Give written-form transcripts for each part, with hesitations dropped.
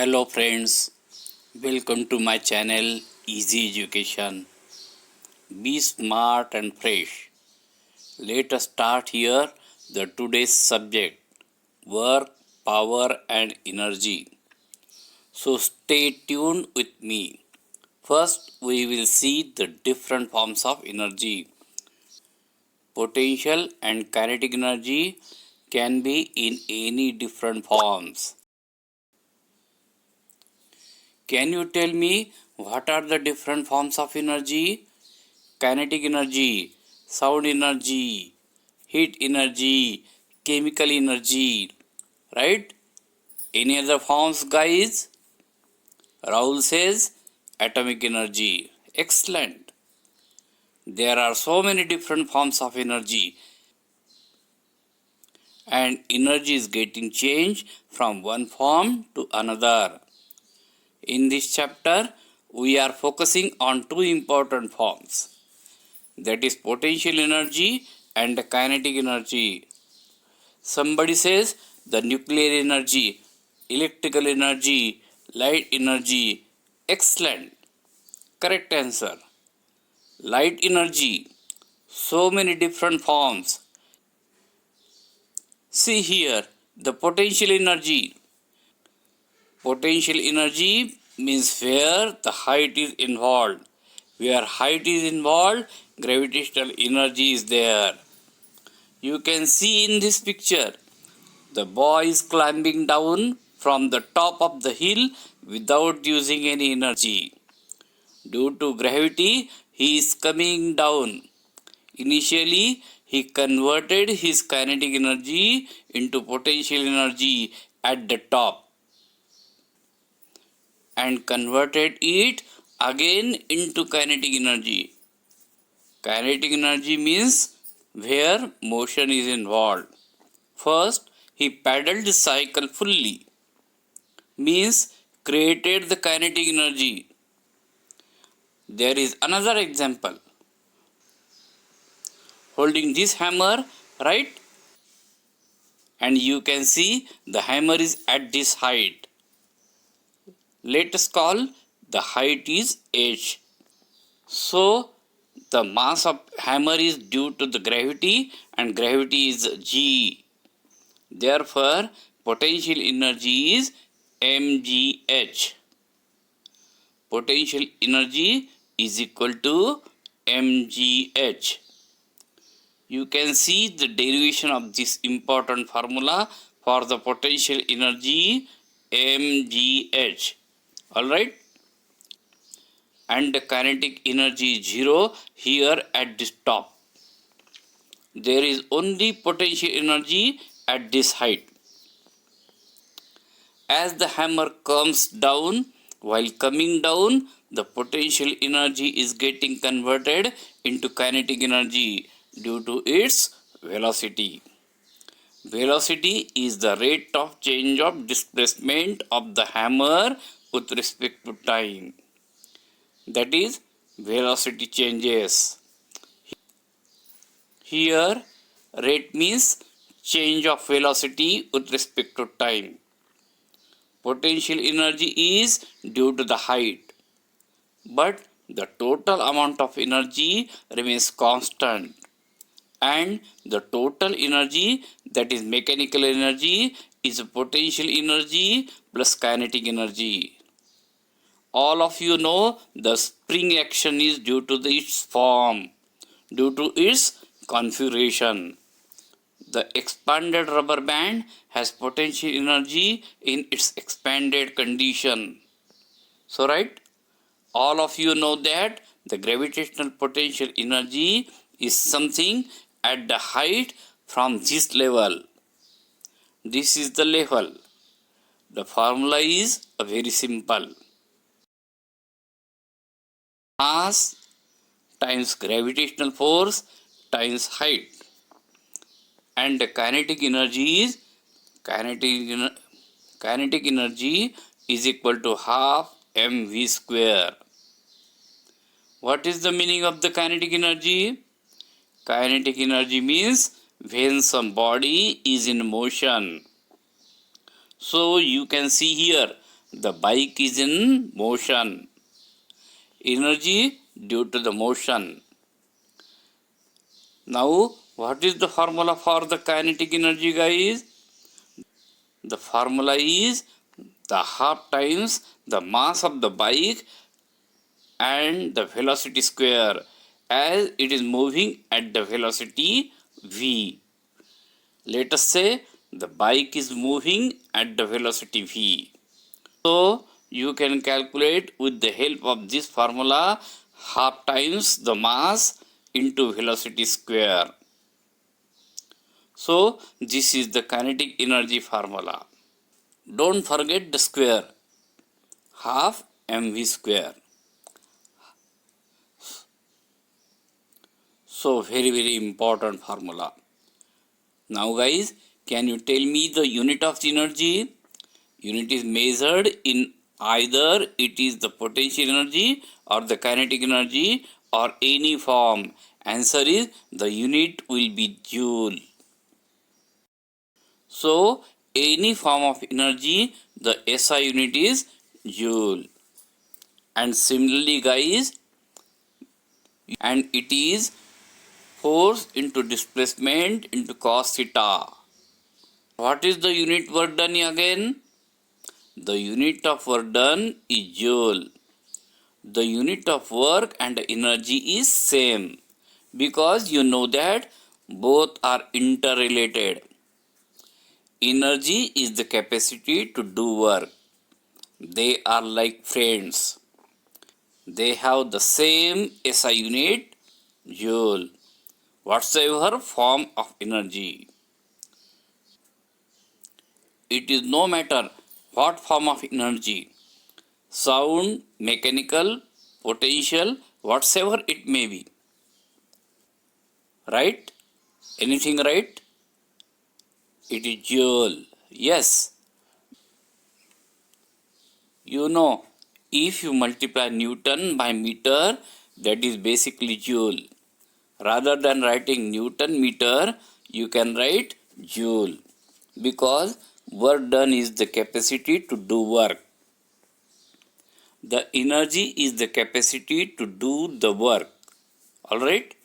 Hello friends, welcome to my channel Easy Education. Be smart and fresh. Let us start here the today's subject, work, power and energy. So stay tuned with me. First we will see the different forms of energy. Potential and kinetic energy can be in any different forms. Can you tell me what are the different forms of energy? Kinetic energy, sound energy, heat energy, chemical energy, right? Any other forms, guys? Raoul says atomic energy. Excellent. There are so many different forms of energy, and energy is getting changed from one form to another. In this chapter, we are focusing on two important forms, that is potential energy and kinetic energy. Somebody says the nuclear energy, electrical energy, light energy. Excellent. Correct answer. Light energy. So many different forms. See here the potential energy. Potential energy means where the height is involved. Where height is involved, gravitational energy is there. You can see in this picture, the boy is climbing down from the top of the hill without using any energy. Due to gravity, he is coming down. Initially, he converted his kinetic energy into potential energy at the top and converted it again into kinetic energy. Kinetic energy means where motion is involved. First, he paddled the cycle fully, means created the kinetic energy. There is another example. Holding this hammer, right? And you can see the hammer is at this height. Let us call the height is h. So, the mass of hammer is due to the gravity and gravity is g. Therefore, potential energy is mgh. Potential energy is equal to mgh. You can see the derivation of this important formula for the potential energy mgh. Alright? And the kinetic energy is 0 here at this top. There is only potential energy at this height. As the hammer comes down, while coming down, the potential energy is getting converted into kinetic energy due to its velocity. Velocity is the rate of change of displacement of the hammer with respect to time. That is, velocity changes. Here, rate means change of velocity with respect to time. Potential energy is due to the height, but the total amount of energy remains constant, and the total energy, that is mechanical energy, is potential energy plus kinetic energy. All of you know the spring action is due to its form, due to its configuration. The expanded rubber band has potential energy in its expanded condition. So, right? All of you know that the gravitational potential energy is something at the height from this level. This is the level. The formula is very simple. Mass times gravitational force times height. And the kinetic energy is kinetic energy is equal to half mv square. What is the meaning of the kinetic energy? Kinetic energy means when some body is in motion. So you can see here The bike is in motion. Energy due to the motion. Now, what is the formula for the kinetic energy, guys? The formula is the half times the mass of the bike and the velocity square, as it is moving at the velocity v. Let us say the bike is moving at the velocity v. So you can calculate with the help of this formula half times the mass into velocity square. So this is the kinetic energy formula. Don't forget the square, half mv square. So very important formula. Now guys, can you tell me the unit of energy? Unit is measured in either it is the potential energy or the kinetic energy or any form. Answer is the unit will be joule. So any form of energy, the SI unit is joule. And similarly guys, and it is force into displacement into cos theta. What is the unit work done again? The unit of work done is joule. The unit of work and energy is same because you know that both are interrelated. Energy is the capacity to do work. They are like friends. They have the same SI unit, joule, whatsoever form of energy. It is no matter what form of energy, sound, mechanical, potential, whatsoever it may be. Right? Anything right? It is joule. Yes. You know, if you multiply Newton by meter, that is basically joule. Rather than writing Newton meter, you can write joule. Because work done is the capacity to do work. The energy is the capacity to do the work. Alright?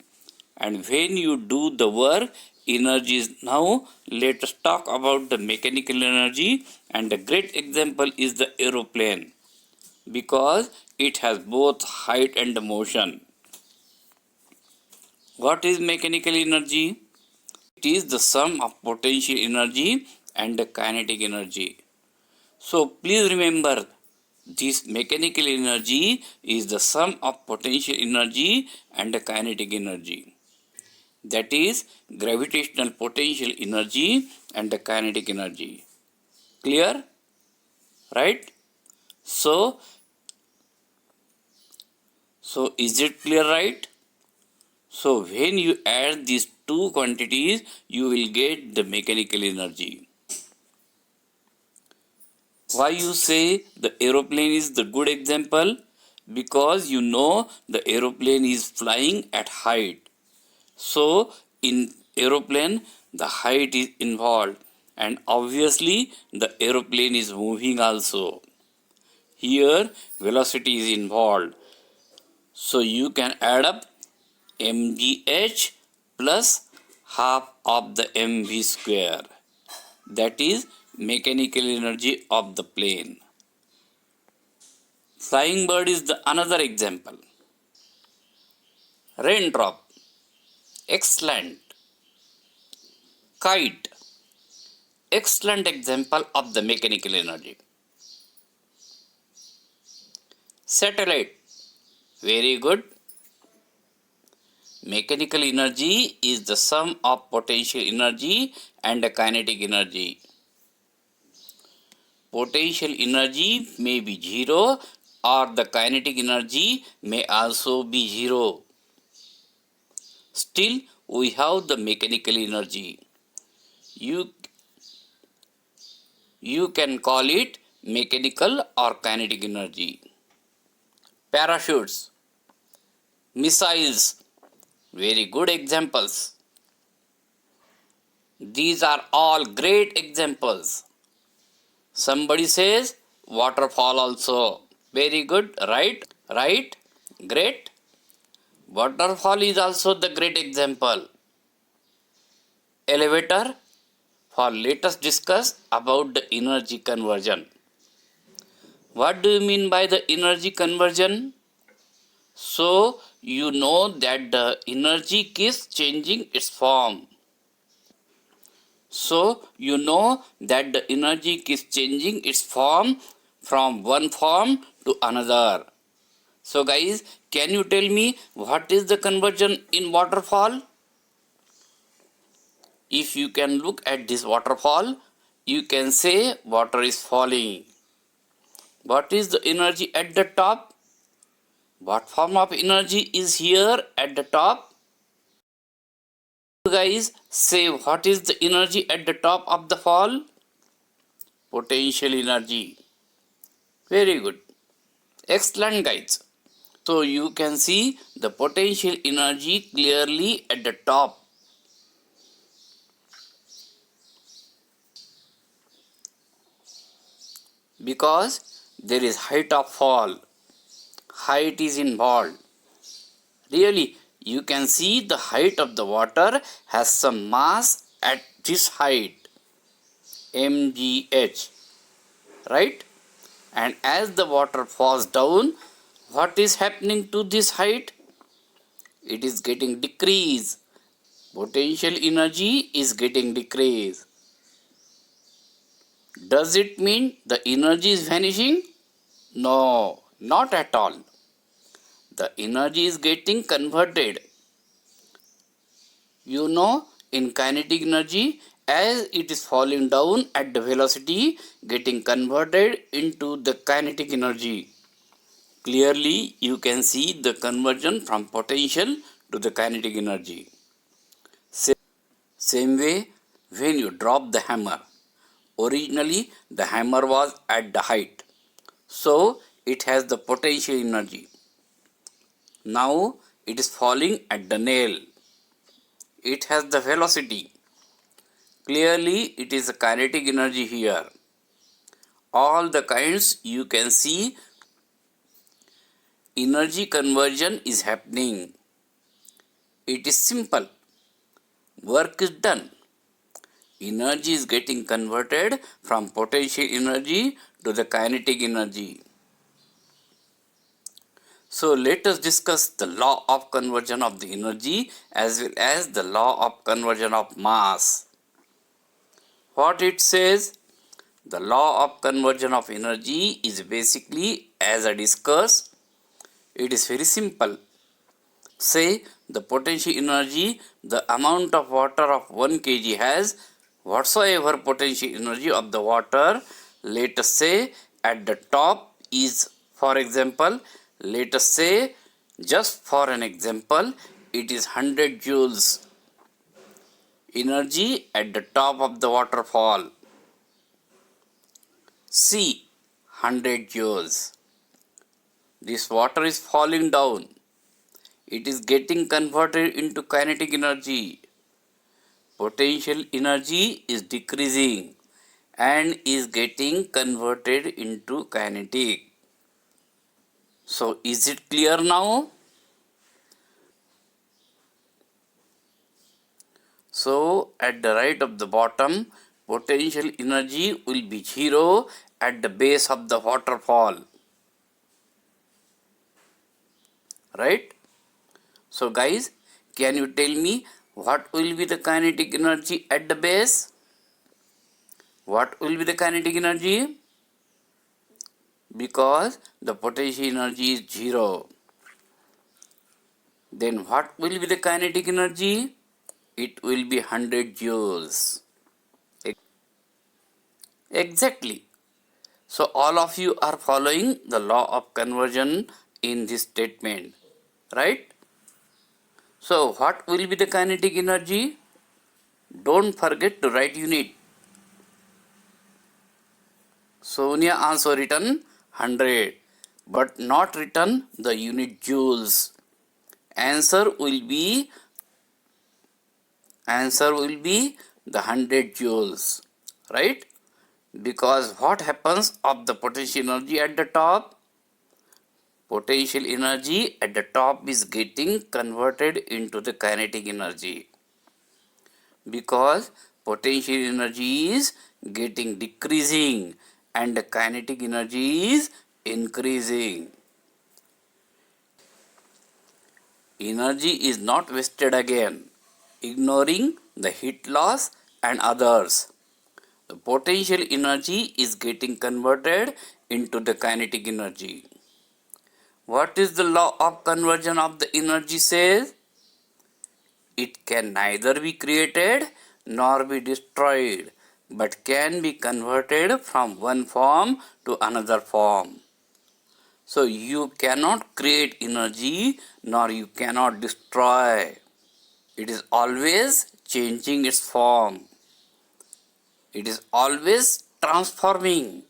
And when you do the work, energy is now. Let us talk about the mechanical energy, and a great example is the aeroplane because it has both height and motion. What is mechanical energy? It is the sum of potential energy and the kinetic energy. So please remember, this mechanical energy is the sum of potential energy and the kinetic energy. That is gravitational potential energy and the kinetic energy. Clear? Right? So is it clear, right? So when you add these two quantities, you will get the mechanical energy. Why you say the aeroplane is the good example? Because you know the aeroplane is flying at height. So in aeroplane, the height is involved, and obviously the aeroplane is moving also. Here velocity is involved. So you can add up mgh plus half of the mv square. That is mechanical energy of the plane. Flying bird is the another example. Raindrop, excellent. Kite, excellent example of the mechanical energy. Satellite, very good. Mechanical energy is the sum of potential energy and the kinetic energy. Potential energy may be zero or the kinetic energy may also be zero. Still, we have the mechanical energy. You can call it mechanical or kinetic energy. Parachutes, missiles, very good examples. These are all great examples. Somebody says waterfall also. Very good, right? Right? Great. Waterfall is also the great example. Elevator. For let us discuss about the energy conversion. What do you mean by the energy conversion? So you know that the energy keeps changing its form. So you know that the energy keeps changing its form from one form to another. So guys, can you tell me what is the conversion in waterfall? If you can look at this waterfall, you can say water is falling. What is the energy at the top? What form of energy is here at the top? You guys say what is the energy at the top of the fall? Potential energy. Very good. Excellent guys. So you can see the potential energy clearly at the top. Because there is height of fall. Height is involved. Really, you can see the height of the water has some mass at this height, mgh, right? And as the water falls down, what is happening to this height? It is getting decreased. Potential energy is getting decreased. Does it mean the energy is vanishing? No, not at all. The energy is getting converted. You know, in kinetic energy, as it is falling down at the velocity, getting converted into the kinetic energy. Clearly, you can see the conversion from potential to the kinetic energy. Same way, when you drop the hammer, originally the hammer was at the height, so it has the potential energy. Now it is falling at the nail, it has the velocity. Clearly, it is a kinetic energy here. All the kinds you can see energy conversion is happening. It is simple. Work is done. Energy is getting converted from potential energy to the kinetic energy. So let us discuss the law of conversion of the energy as well as the law of conversion of mass. What it says? The law of conversion of energy is basically, as I discussed, it is very simple. Say the potential energy, the amount of water of 1 kg has whatsoever potential energy of the water, let us say at the top is, for example, let us say, just for an example, it is 100 joules energy at the top of the waterfall. See, 100 joules. This water is falling down. It is getting converted into kinetic energy. Potential energy is decreasing and is getting converted into kinetic. So is it clear now? So at the right of the bottom, potential energy will be 0 at the base of the waterfall. Right? So guys, can you tell me what will be the kinetic energy at the base? What will be the kinetic energy? Because the potential energy is 0. Then what will be the kinetic energy? It will be 100 joules. Exactly. So all of you are following the law of conversion in this statement, right? So what will be the kinetic energy? Don't forget to write unit. Sonia also written 100, but not written the unit joules. Answer will be the 100 joules, right? Because what happens of the potential energy at the top? Potential energy at the top is getting converted into the kinetic energy. Because potential energy is getting decreasing and the kinetic energy is increasing. Energy is not wasted again, ignoring the heat loss and others. The potential energy is getting converted into the kinetic energy. What is the law of conversion of the energy says? It can neither be created nor be destroyed, but can be converted from one form to another form. So you cannot create energy nor you cannot destroy. It is always changing its form. It is always transforming.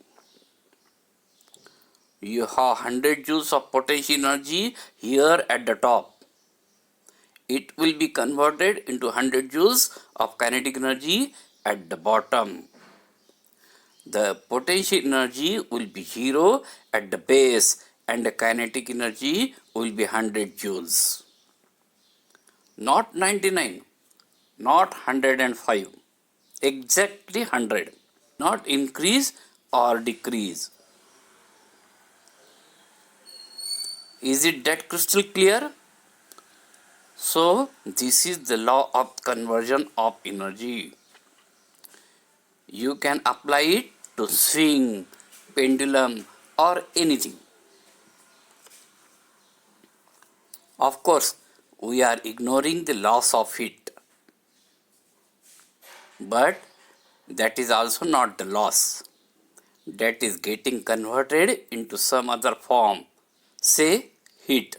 You have 100 joules of potential energy here at the top. It will be converted into 100 joules of kinetic energy at the bottom. The potential energy will be 0 at the base and the kinetic energy will be 100 joules. Not 99, not 105, exactly 100. Not increase or decrease. Is it that crystal clear? So, this is the law of conversion of energy. You can apply it to swing, pendulum, or anything. Of course, we are ignoring the loss of heat. But that is also not the loss. That is getting converted into some other form, say heat.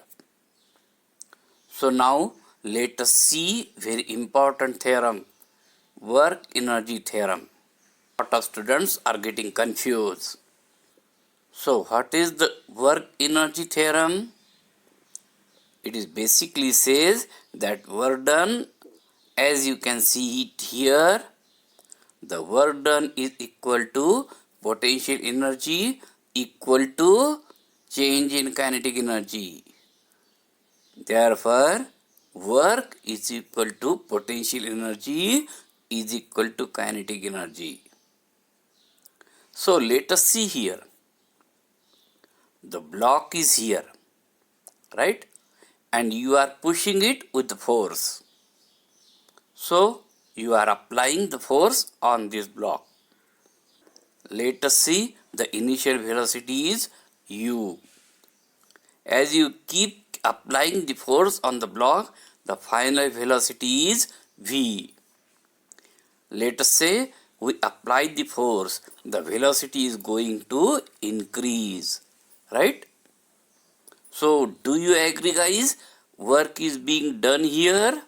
So now let us see very important theorem, work energy theorem. A lot of students are getting confused. So what is the work energy theorem? It is basically says that work done, as you can see it here, the work done is equal to potential energy equal to change in kinetic energy. Therefore, work is equal to potential energy is equal to kinetic energy. So let us see here. The block is here, right? And you are pushing it with force. So you are applying the force on this block. Let us see the initial velocity is u. As you keep applying the force on the block, the final velocity is v. Let us say we apply the force, the velocity is going to increase, right? So, do you agree, guys? Work is being done here.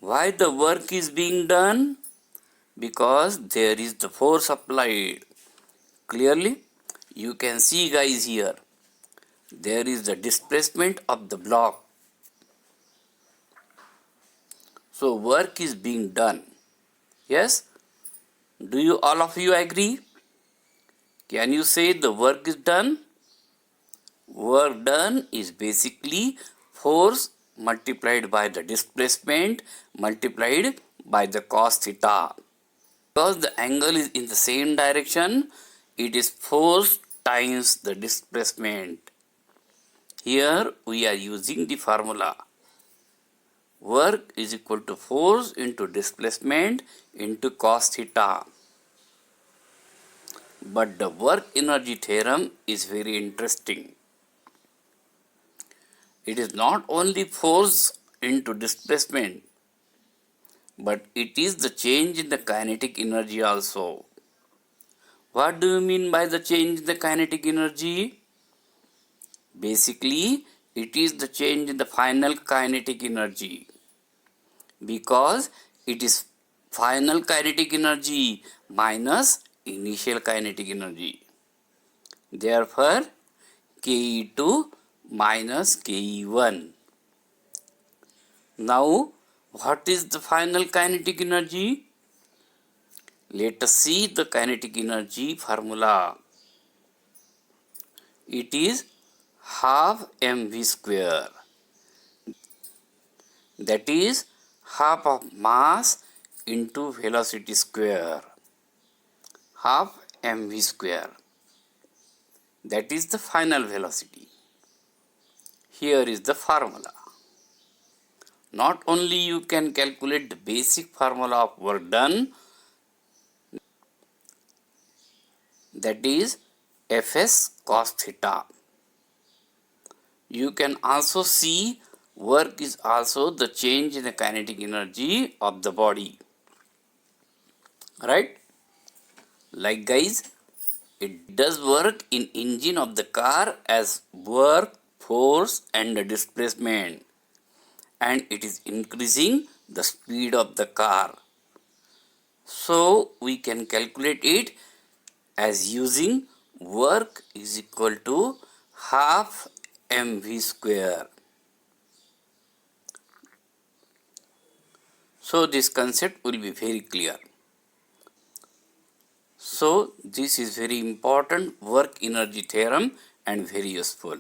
Why the work is being done? Because there is the force applied. Clearly, you can see, guys, here. There is the displacement of the block. So, work is being done. Yes? Do you all of you agree? Can you say the work is done? Work done is basically force multiplied by the displacement multiplied by the cos theta. Because the angle is in the same direction, it is force times the displacement. Here we are using the formula. Work is equal to force into displacement into cos theta. But the work energy theorem is very interesting. It is not only force into displacement, but it is the change in the kinetic energy also. What do you mean by the change in the kinetic energy? Basically, it is the change in the final kinetic energy, because it is final kinetic energy minus initial kinetic energy. Therefore, Ke2 minus Ke1. Now, what is the final kinetic energy? Let us see the kinetic energy formula. It is half mv square. That is half of mass into velocity square. Half mv square. That is the final velocity. Here is the formula. Not only you can calculate the basic formula of work done, that is Fs cos theta. You can also see work is also the change in the kinetic energy of the body. Right? Like guys, it does work in engine of the car as work, force and displacement, and it is increasing the speed of the car. So we can calculate it as using work is equal to half mv square. So this concept will be very clear. So this is very important work energy theorem and very useful.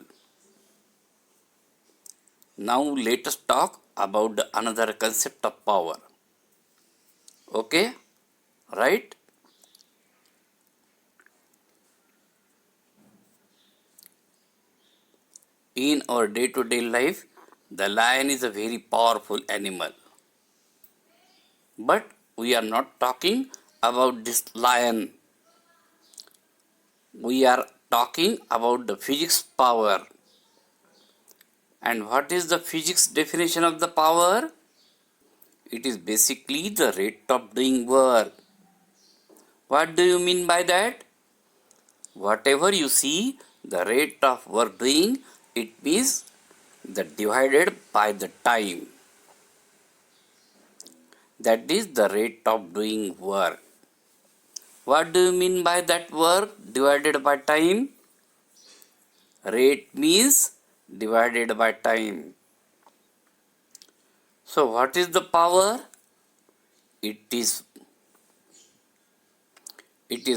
Now let us talk about the another concept of power. Okay, right? In our day-to-day life, the lion is a very powerful animal. But we are not talking about this lion. We are talking about the physics power. And what is the physics definition of the power? It is basically the rate of doing work. What do you mean by that? Whatever you see, the rate of work doing, it means the divided by the time. That is the rate of doing work. What do you mean by that work divided by time? Rate means divided by time. So what is the power? It is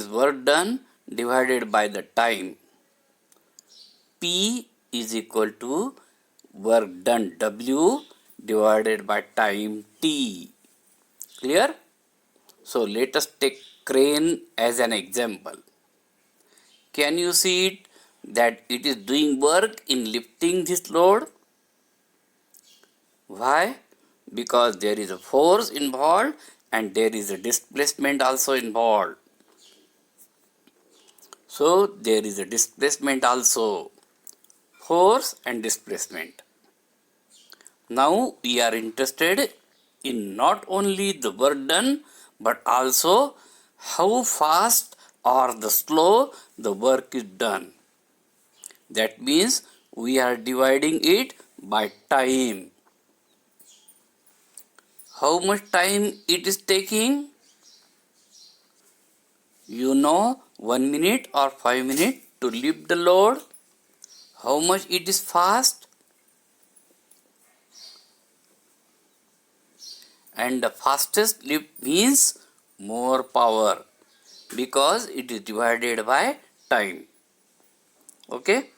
work done divided by the time. P is equal to work done W divided by time T. Clear? So let us take crane as an example. Can you see it that it is doing work in lifting this load? Why? Because there is a force involved and there is a displacement also involved. So there is a displacement also. Force and displacement. Now we are interested in not only the work done but also how fast or the slow the work is done. That means we are dividing it by time. How much time it is taking? You know, 1 minute or 5 minutes to lift the load. How much it is fast? And the fastest lift means more power because it is divided by time. Okay?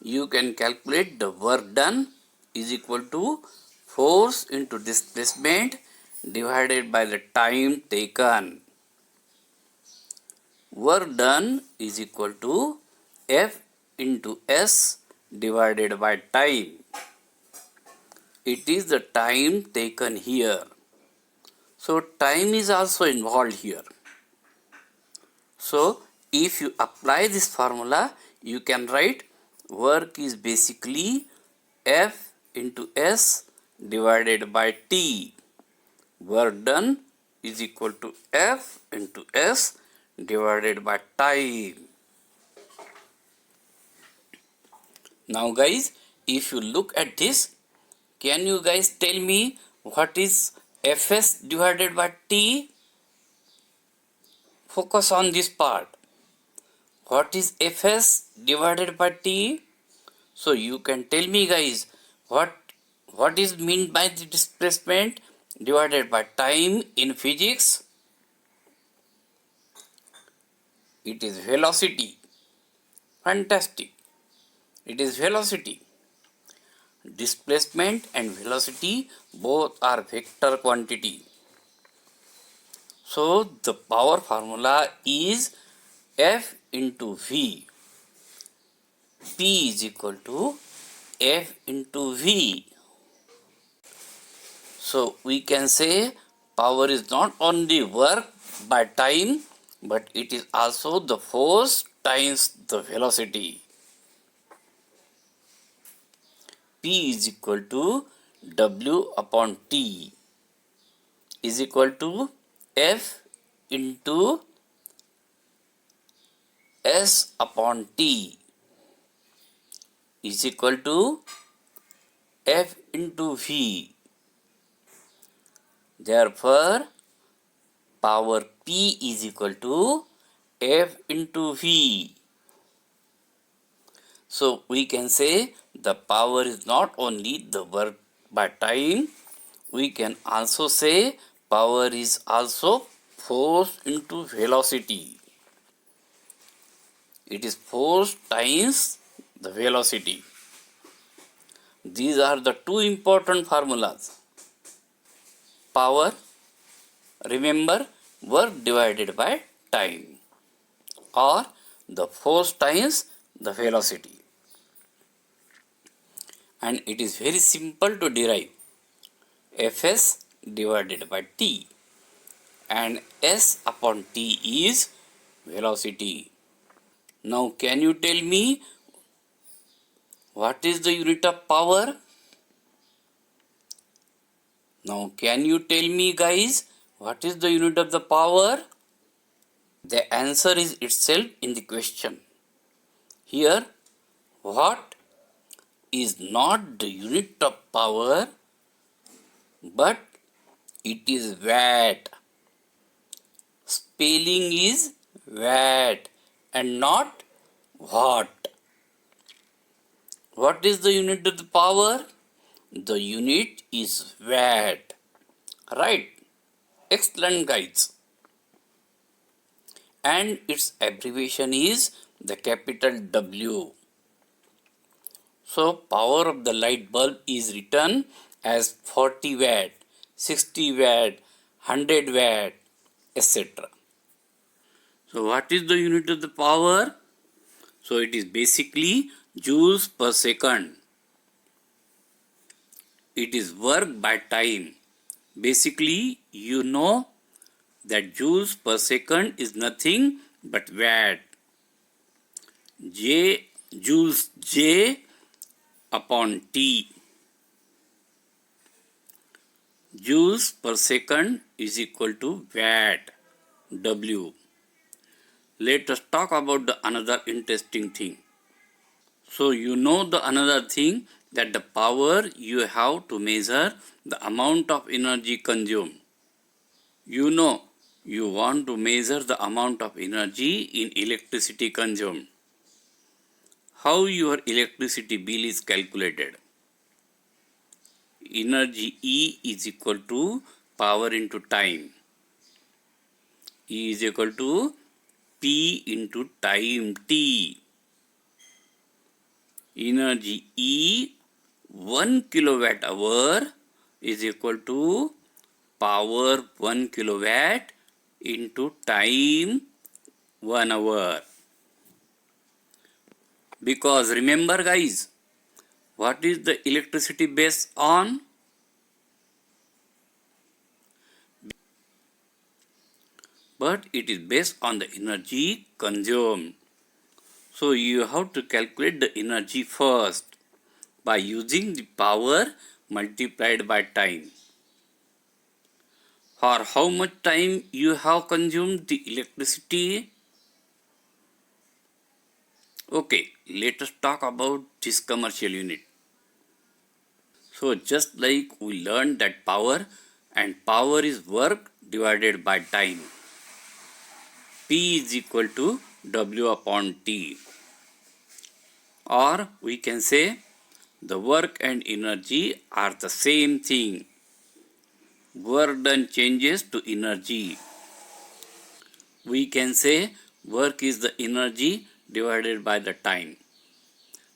You can calculate the work done is equal to force into displacement divided by the time taken. Work done is equal to F into S divided by time. It is the time taken here. So time is also involved here. So if you apply this formula, you can write work is basically F into S divided by T. Work done is equal to F into S divided by time. Now guys, if you look at this, can you guys tell me what is Fs divided by T? Focus on this part. What is Fs divided by T? So you can tell me guys what is meant by the displacement divided by time in physics? It is velocity. Fantastic. It is velocity. Displacement and velocity both are vector quantity. So the power formula is F into V. P is equal to F into V. So we can say power is not only work by time, but it is also the force times the velocity. P is equal to W upon T is equal to F into S upon T is equal to F into V. Therefore, power P is equal to F into V. So we can say the power is not only the work by time, we can also say power is also force into velocity. It is force times the velocity. These are the two important formulas. Power, remember, work divided by time, or the force times the velocity. And it is very simple to derive. Fs divided by t, and S upon t is velocity. Now can you tell me what is the unit of power? Now can you tell me guys what is the unit of the power? The answer is itself in the question. Here what is not the unit of power, but it is watt. Spelling is watt and not watt. What is the unit of the power? The unit is watt. Right? Excellent guys. And its abbreviation is the capital W. So power of the light bulb is written as 40 watt, 60 watt, 100 watt, etc. So what is the unit of the power? So it is basically joules per second. It is work by time. Basically, you know that joules per second is nothing but watt. Joules J upon T. Joules per second is equal to watt, W. Let us talk about the another interesting thing. So you know the another thing, that the power you have to measure the amount of energy consumed. You know you want to measure the amount of energy in electricity consumed. How your electricity bill is calculated? Energy E is equal to power into time. E is equal to P into time T. Energy E 1 kilowatt hour is equal to power 1 kilowatt into time 1 hour. Because remember guys, what is the electricity based on? But it is based on the energy consumed. So you have to calculate the energy first by using the power multiplied by time. For how much time you have consumed the electricity? Okay, let us talk about this commercial unit. So just like we learned that power is work divided by time. P is equal to W upon T. Or we can say the work and energy are the same thing. Work done changes to energy. We can say Work is the energy divided by the time.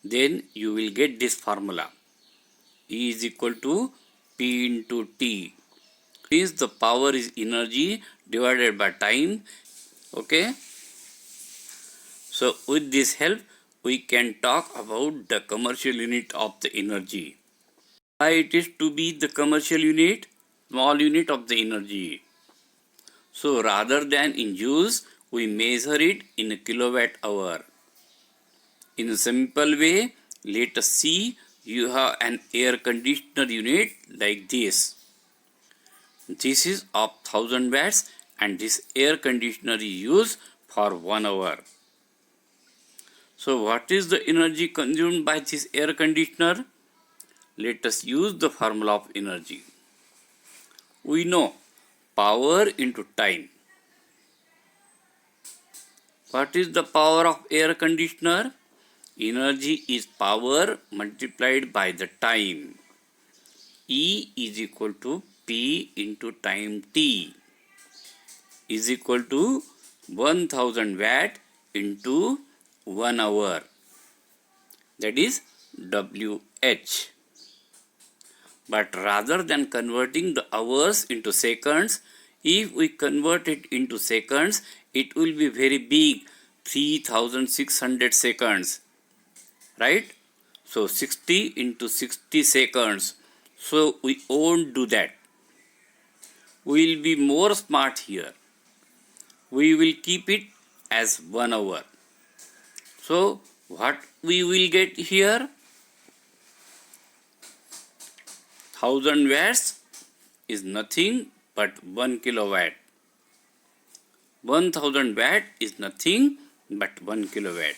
Then you will get this formula. E is equal to P into T. Means the power is energy divided by time. Okay. So with this help, we can talk about the commercial unit of the energy. Why it is to be the commercial unit? Small unit of the energy. So rather than in joules, we measure it in a kilowatt hour. In a simple way, let us see you have an air conditioner unit like this. This is of 1000 watts and this air conditioner is used for 1 hour. So what is the energy consumed by this air conditioner? Let us use the formula of energy. We know power into time. What is the power of air conditioner? Energy is power multiplied by the time. E is equal to P into time T is equal to 1000 watt into 1 hour. That is WH. But rather than converting the hours into seconds, if we convert it into seconds, it will be very big, 3600 seconds. Right? So 60 into 60 seconds. So we won't do that. We will be more smart here. We will keep it as 1 hour. So what we will get here? 1000 watts is nothing but 1 kilowatt. 1000 watt is nothing but 1 kilowatt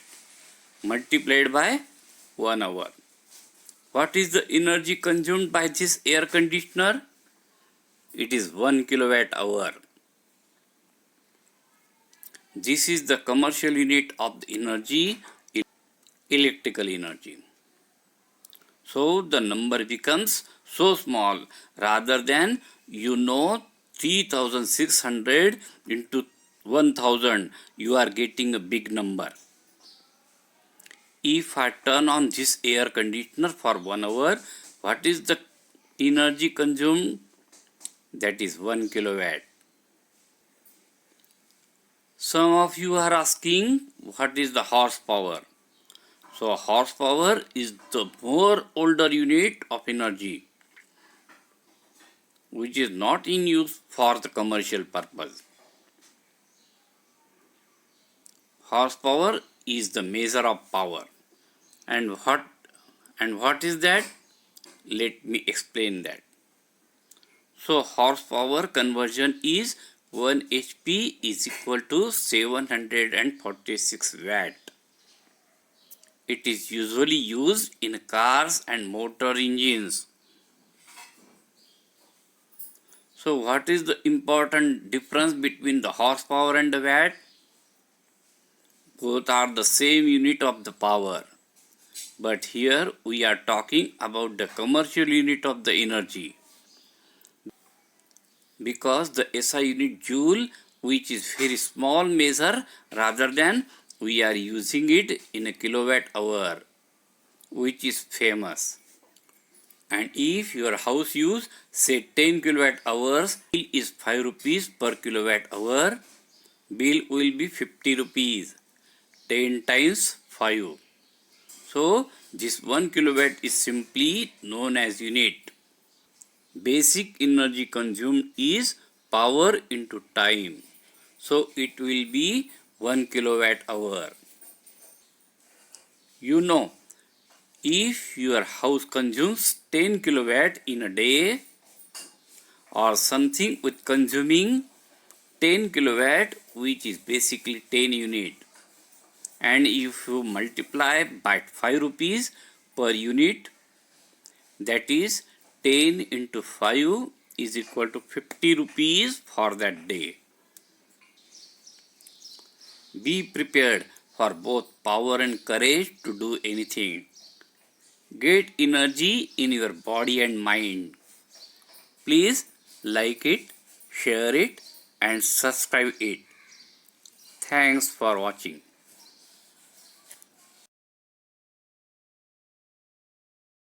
multiplied by 1 hour. What is the energy consumed by this air conditioner? It is 1 kilowatt hour. This is the commercial unit of the energy, electrical energy. So the number becomes so small rather than 3600 into 1000, you are getting a big number. If I turn on this air conditioner for 1 hour, what is the energy consumed? That is 1 kilowatt. Some of you are asking what is the horsepower. So horsepower is the more older unit of energy which is not in use for the commercial purpose. Horsepower is the measure of power. And what is that? Let me explain that. So horsepower conversion is 1 HP is equal to 746 watt. It is usually used in cars and motor engines. So what is the important difference between the horsepower and the watt? Both are the same unit of the power. But here we are talking about the commercial unit of the energy. Because the SI unit joule, which is very small measure, rather than we are using it in a kilowatt hour, which is famous. And if your house use say 10 kilowatt hours, bill is 5 rupees per kilowatt hour, bill will be 50 rupees, 10 times 5. So this 1 kilowatt is simply known as unit. Basic energy consumed is power into time. So it will be 1 kilowatt hour. You know, if your house consumes 10 kilowatt in a day or something with consuming 10 kilowatt, which is basically 10 unit, and if you multiply by 5 rupees per unit, that is 10 into 5 is equal to 50 rupees for that day. Be prepared for both power and courage to do anything. Get energy in your body and mind. Please like it, share it and subscribe it. Thanks for watching.